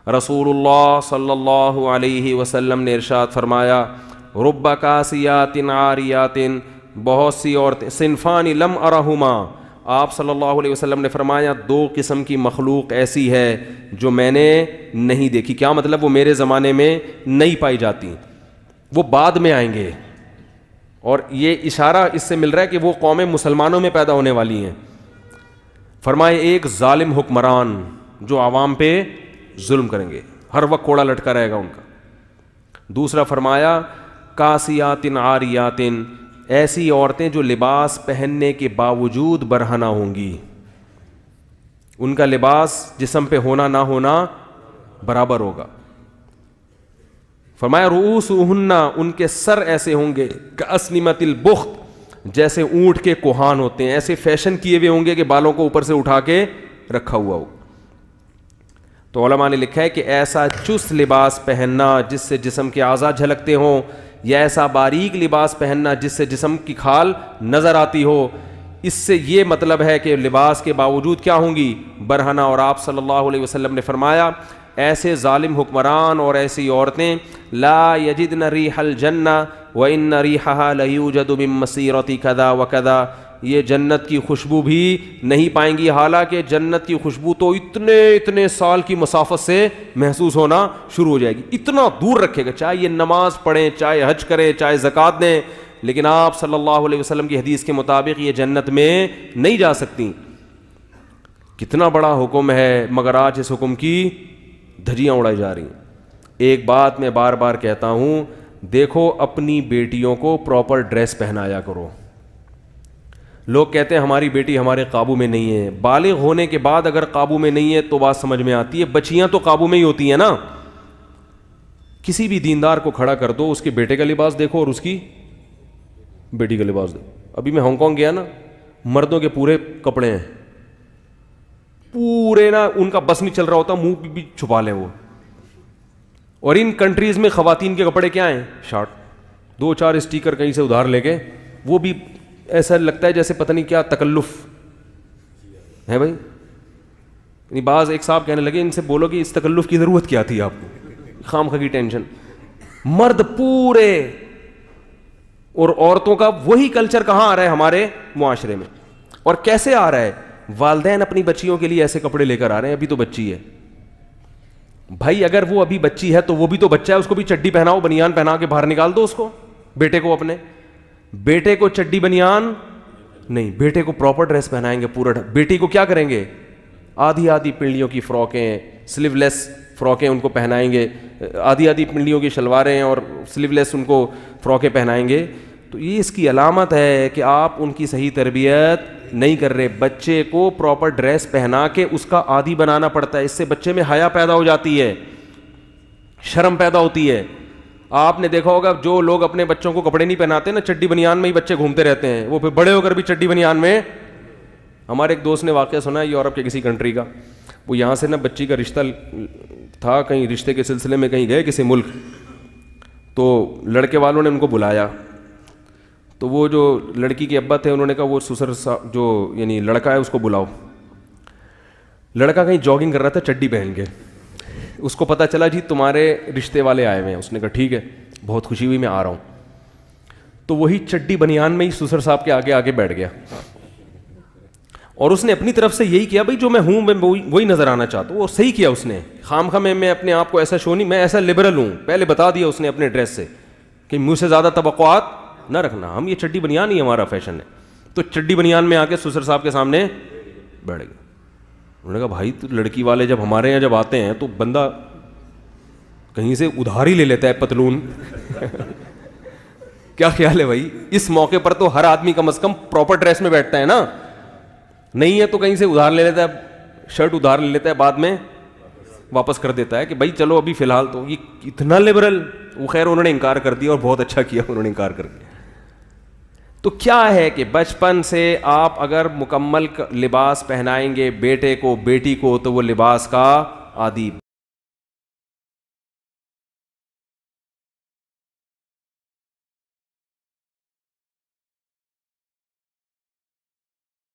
رسول اللہ صلی اللہ علیہ وسلم نے ارشاد فرمایا رب کاسیات عاریات، بہت سی عورتیں، صنفان لم ارہما، آپ صلی اللہ علیہ وسلم نے فرمایا دو قسم کی مخلوق ایسی ہے جو میں نے نہیں دیکھی. کیا مطلب؟ وہ میرے زمانے میں نہیں پائی جاتی، وہ بعد میں آئیں گے. اور یہ اشارہ اس سے مل رہا ہے کہ وہ قومیں مسلمانوں میں پیدا ہونے والی ہیں. فرمائے ایک ظالم حکمران جو عوام پہ ظلم کریں گے، ہر وقت کوڑا لٹکا رہے گا ان کا. دوسرا فرمایا کاسیات عاریات، ایسی عورتیں جو لباس پہننے کے باوجود برہنہ ہوں گی، ان کا لباس جسم پہ ہونا نہ ہونا برابر ہوگا. فرمایا رؤوسہن، ان کے سر ایسے ہوں گے کاسنمۃ البخت، جیسے اونٹ کے کوہان ہوتے ہیں، ایسے فیشن کیے ہوئے ہوں گے کہ بالوں کو اوپر سے اٹھا کے رکھا ہوا ہو. تو علماء نے لکھا ہے کہ ایسا چست لباس پہننا جس سے جسم کے اعضاء جھلکتے ہوں، یا ایسا باریک لباس پہننا جس سے جسم کی کھال نظر آتی ہو، اس سے یہ مطلب ہے کہ لباس کے باوجود کیا ہوں گی؟ برہنہ. اور آپ صلی اللہ علیہ وسلم نے فرمایا ایسے ظالم حکمران اور ایسی عورتیں لا یجدن ریح الجنہ وان ریحها لیوجد من مسیرۃ کذا وکذا، یہ جنت کی خوشبو بھی نہیں پائیں گی، حالانکہ جنت کی خوشبو تو اتنے سال کی مسافت سے محسوس ہونا شروع ہو جائے گی. اتنا دور رکھے گا، چاہے یہ نماز پڑھیں، چاہے حج کریں، چاہے زکوٰۃ دیں، لیکن آپ صلی اللہ علیہ وسلم کی حدیث کے مطابق یہ جنت میں نہیں جا سکتی. کتنا بڑا حکم ہے، مگر آج اس حکم کی دھجیاں اڑائی جا رہی ہیں. ایک بات میں بار بار کہتا ہوں، دیکھو اپنی بیٹیوں کو پراپر ڈریس پہنایا کرو. لوگ کہتے ہیں ہماری بیٹی ہمارے قابو میں نہیں ہے. بالغ ہونے کے بعد اگر قابو میں نہیں ہے تو بات سمجھ میں آتی ہے، بچیاں تو قابو میں ہی ہوتی ہیں نا. کسی بھی دیندار کو کھڑا کر دو، اس کے بیٹے کا لباس دیکھو اور اس کی بیٹی کا لباس دیکھو. ابھی میں ہانگ کانگ گیا نا، مردوں کے پورے کپڑے ہیں، پورے نا، ان کا بس نہیں چل رہا ہوتا، منہ بھی چھپا لیں وہ. اور ان کنٹریز میں خواتین کے کپڑے کیا ہیں؟ شارٹ، 2-4 اسٹیکر کہیں سے ادھار لے کے، وہ بھی ایسا لگتا ہے جیسے پتہ نہیں کیا تکلف ہے بھائی. یعنی بعض ایک صاحب کہنے لگے ان سے بولو کہ اس تکلف کی ضرورت کیا تھی آپ کو، خام خواہ کی ٹینشن. مرد پورے، اور عورتوں کا وہی کلچر کہاں آ رہا ہے ہمارے معاشرے میں، اور کیسے آ رہا ہے؟ والدین اپنی بچیوں کے لیے ایسے کپڑے لے کر آ رہے ہیں. ابھی تو بچی ہے بھائی، اگر وہ ابھی بچی ہے تو وہ بھی تو بچہ ہے، اس کو بھی چڈی پہناؤ، بنیان پہنا کے باہر نکال دو اس کو. بیٹے کو، اپنے بیٹے کو چڈی بنیان نہیں، بیٹے کو پراپر ڈریس پہنائیں گے پورا. بیٹی کو کیا کریں گے؟ آدھی پنڈلیوں کی فراکیں، سلیو لیس فراکیں ان کو پہنائیں گے، آدھی پنڈلیوں کی شلواریں اور سلیو لیس ان کو فراکیں پہنائیں گے. تو یہ اس کی علامت ہے کہ آپ ان کی صحیح تربیت نہیں کر رہے. بچے کو پراپر ڈریس پہنا کے اس کا عادی بنانا پڑتا ہے. اس سے بچے میں حیا پیدا ہو جاتی ہے، شرم پیدا ہوتی ہے. آپ نے دیکھا ہوگا جو لوگ اپنے بچوں کو کپڑے نہیں پہناتے نا، چڈی بنیان میں ہی بچے گھومتے رہتے ہیں، وہ پھر بڑے ہو کر بھی چڈی بنیان میں. ہمارے ایک دوست نے واقعہ سنا ہے یورپ کے کسی کنٹری کا. وہ یہاں سے نا بچی کا رشتہ تھا، کہیں رشتے کے سلسلے میں کہیں گئے کسی ملک، تو لڑکے والوں نے ان کو بلایا. تو وہ جو لڑکی کے ابا تھے انہوں نے کہا وہ سسر جو یعنی لڑکا ہے اس کو بلاؤ. لڑکا کہیں جاگنگ کر رہا تھا چڈی پہن کے. اس کو پتہ چلا جی تمہارے رشتے والے آئے ہوئے ہیں. اس نے کہا ٹھیک ہے، بہت خوشی ہوئی، میں آ رہا ہوں. تو وہی چڈی بنیان میں ہی سسر صاحب کے آگے بیٹھ گیا، اور اس نے اپنی طرف سے یہی کیا، بھائی جو میں ہوں میں وہی نظر آنا چاہتا ہوں. وہ صحیح کیا اس نے، خام خواہ میں اپنے آپ کو ایسا شو نہیں، میں ایسا لبرل ہوں. پہلے بتا دیا اس نے اپنے ڈریس سے کہ مجھ سے زیادہ توقعات نہ رکھنا، ہم یہ چڈی بنیان ہی ہمارا فیشن ہے. تو چڈی بنیان میں آ کے سسر صاحب کے سامنے بیٹھ گئے. انہوں نے کہا بھائی تو لڑکی والے جب ہمارے یہاں جب آتے ہیں تو بندہ کہیں سے ادھار ہی لے لیتا ہے پتلون. کیا خیال ہے بھائی؟ اس موقع پر تو ہر آدمی کم از کم پراپر ڈریس میں بیٹھتا ہے نا. نہیں ہے تو کہیں سے ادھار لے لیتا ہے، شرٹ ادھار لے لیتا ہے، بعد میں واپس کر دیتا ہے کہ بھائی چلو ابھی فی الحال. تو یہ اتنا لبرل. وہ خیر انہوں نے انکار کر دیا، اور بہت اچھا کیا انہوں نے انکار کر دیا. تو کیا ہے کہ بچپن سے آپ اگر مکمل لباس پہنائیں گے بیٹے کو، بیٹی کو، تو وہ لباس کا عادی